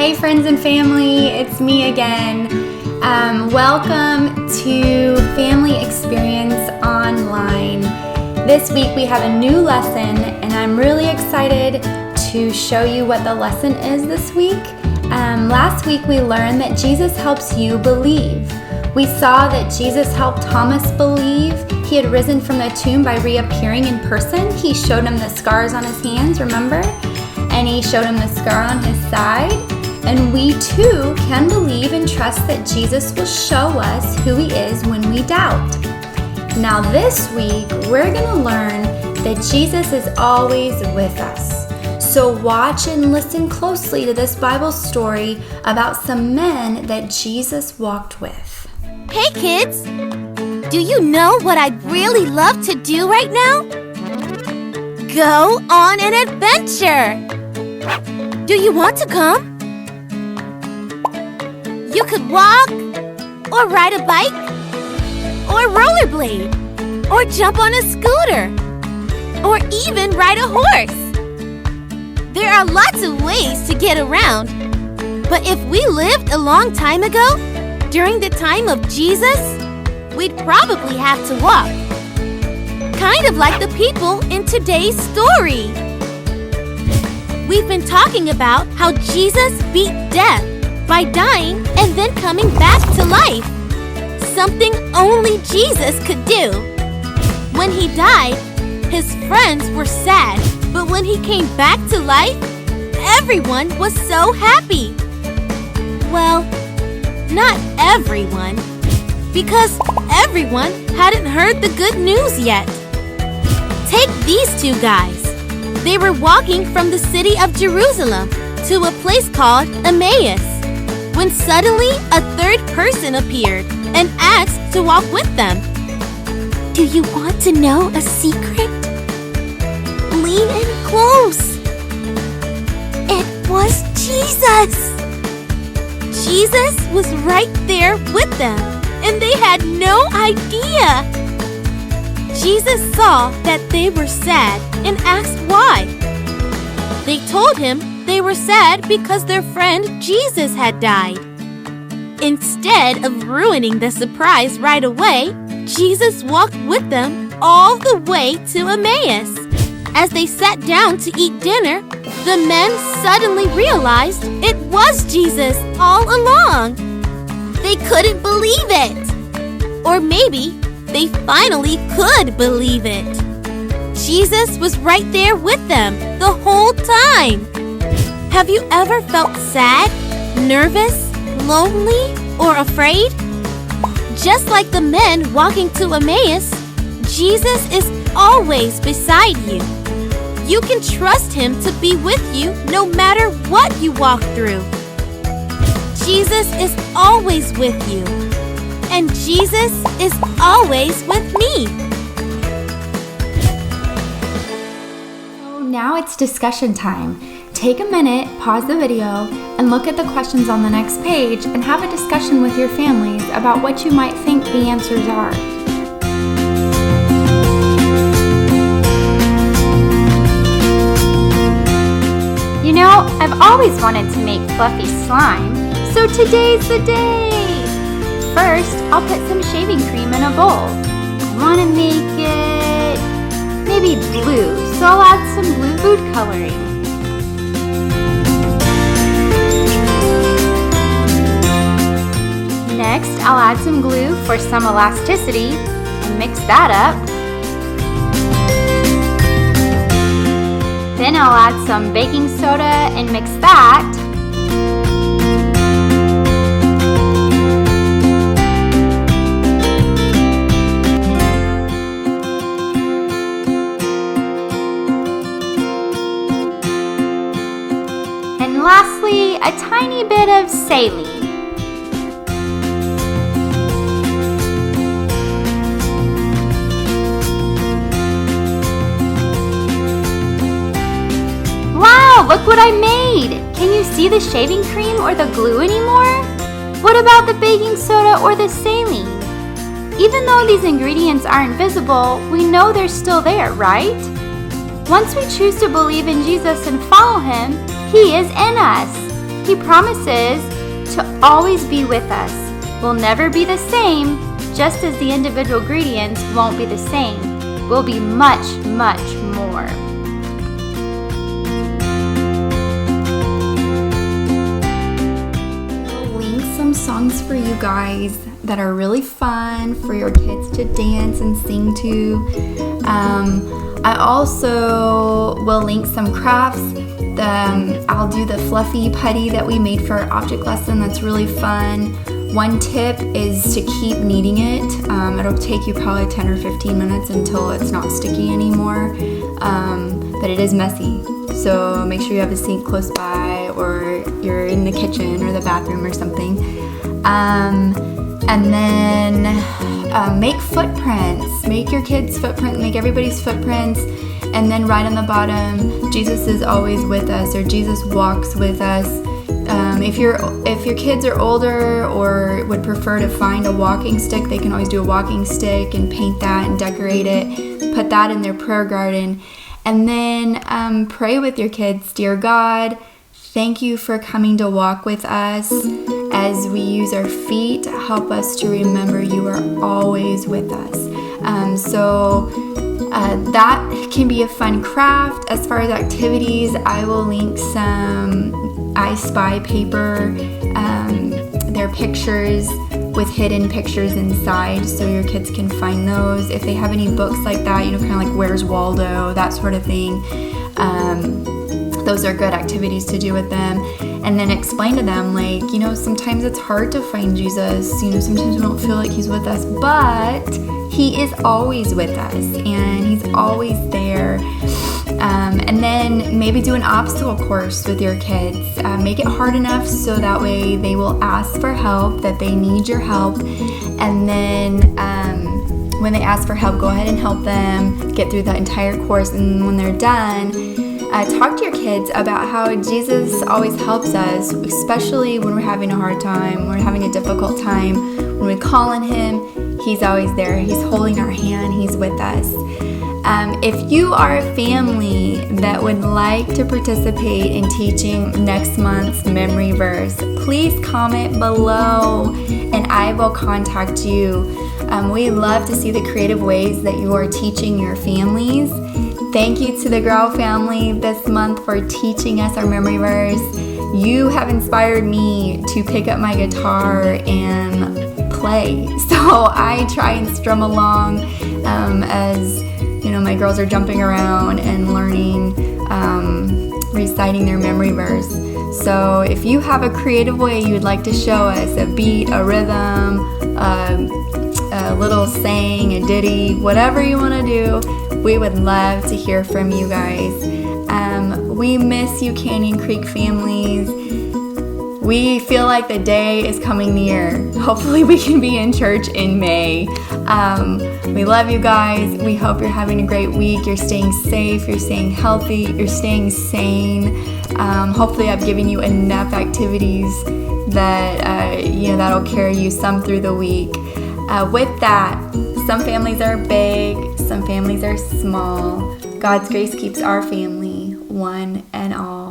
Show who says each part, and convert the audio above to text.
Speaker 1: Hey friends and family, it's me again. Welcome to Family Experience Online. This week we have a new lesson and I'm really excited to show you what the lesson is this week. Last week we learned that Jesus helps you believe. We saw that Jesus helped Thomas believe. He had risen from the tomb by reappearing in person. He showed him the scars on his hands, remember? And he showed him the scar on his side. And we too can believe and trust that Jesus will show us who he is when we doubt. Now this week, we're going to learn that Jesus is always with us. So watch and listen closely to this Bible story about some men that Jesus walked with.
Speaker 2: Hey kids! Do you know what I'd really love to do right now? Go on an adventure! Do you want to come? You could walk, or ride a bike, or rollerblade, or jump on a scooter, or even ride a horse. There are lots of ways to get around, but if we lived a long time ago, during the time of Jesus, we'd probably have to walk. Kind of like the people in today's story. We've been talking about how Jesus beat death by dying and then coming back to life. Something only Jesus could do. When he died, his friends were sad, but when he came back to life, everyone was so happy. Well, not everyone, because everyone hadn't heard the good news yet. Take these two guys. They were walking from the city of Jerusalem to a place called Emmaus, when suddenly a third person appeared and asked to walk with them. Do you want to know a secret? Lean in close. It was Jesus. Jesus was right there with them, and they had no idea. Jesus saw that they were sad and asked why. They told him they were sad because their friend Jesus had died. Instead of ruining the surprise right away, Jesus walked with them all the way to Emmaus. As they sat down to eat dinner, the men suddenly realized it was Jesus all along. They couldn't believe it. Or maybe they finally could believe it. Jesus was right there with them the whole time. Have you ever felt sad, nervous, lonely, or afraid? Just like the men walking to Emmaus, Jesus is always beside you. You can trust him to be with you no matter what you walk through. Jesus is always with you, and Jesus is always with me.
Speaker 1: So now it's discussion time. Take a minute, pause the video, and look at the questions on the next page and have a discussion with your families about what you might think the answers are.
Speaker 3: You know, I've always wanted to make fluffy slime, so today's the day! First, I'll put some shaving cream in a bowl. I want to make it maybe blue, so I'll add some blue food coloring. Next, I'll add some glue for some elasticity and mix that up. Then I'll add some baking soda and mix that. And lastly, a tiny bit of saline. Look what I made! Can you see the shaving cream or the glue anymore? What about the baking soda or the saline? Even though these ingredients aren't visible, we know they're still there, right? Once we choose to believe in Jesus and follow him, he is in us. He promises to always be with us. We'll never be the same, just as the individual ingredients won't be the same. We'll be much, much more.
Speaker 1: I'll link some songs for you guys that are really fun for your kids to dance and sing to. I also will link some crafts. I'll do the fluffy putty that we made for our object lesson. That's really fun. One tip is to keep kneading it. It'll take you probably 10 or 15 minutes until it's not sticky anymore, but it is messy. So make sure you have a sink close by, or you're in the kitchen or the bathroom or something. And then make footprints. Make your kids' footprint, make everybody's footprints. And then write on the bottom, Jesus is always with us, or Jesus walks with us. If your kids are older or would prefer to find a walking stick, they can always do a walking stick and paint that and decorate it. Put that in their prayer garden. And then pray with your kids. Dear God, thank you for coming to walk with us as we use our feet. Help us to remember you are always with us. That can be a fun craft. As far as activities, I will link some I Spy paper. They're pictures with hidden pictures inside, so your kids can find those. If they have any books like that, kind of like Where's Waldo, that sort of thing, those are good activities to do with them. And then explain to them, sometimes it's hard to find Jesus. Sometimes we don't feel like he's with us, but he is always with us, and he's always there. And then maybe do an obstacle course with your kids. Make it hard enough so that way they will ask for help, that they need your help. And then when they ask for help, go ahead and help them get through that entire course. And when they're done, talk to your kids about how Jesus always helps us, especially when we're having a hard time, when we're having a difficult time. When we call on him, he's always there. He's holding our hand. He's with us. If you are a family that would like to participate in teaching next month's memory verse, please comment below and I will contact you. We love to see the creative ways that you are teaching your families. Thank you to the Grau family this month for teaching us our memory verse. You have inspired me to pick up my guitar and play. So I try and strum along as my girls are jumping around and learning, reciting their memory verse. So if you have a creative way you'd like to show us, a beat, a rhythm, a little saying, a ditty, whatever you want to do, we would love to hear from you guys. We miss you, Canyon Creek families. We feel like the day is coming near. Hopefully we can be in church in May. We love you guys. We hope you're having a great week. You're staying safe. You're staying healthy. You're staying sane. Hopefully I've given you enough activities that that'll carry you some through the week. With that, some families are big, some families are small. God's grace keeps our family one and all.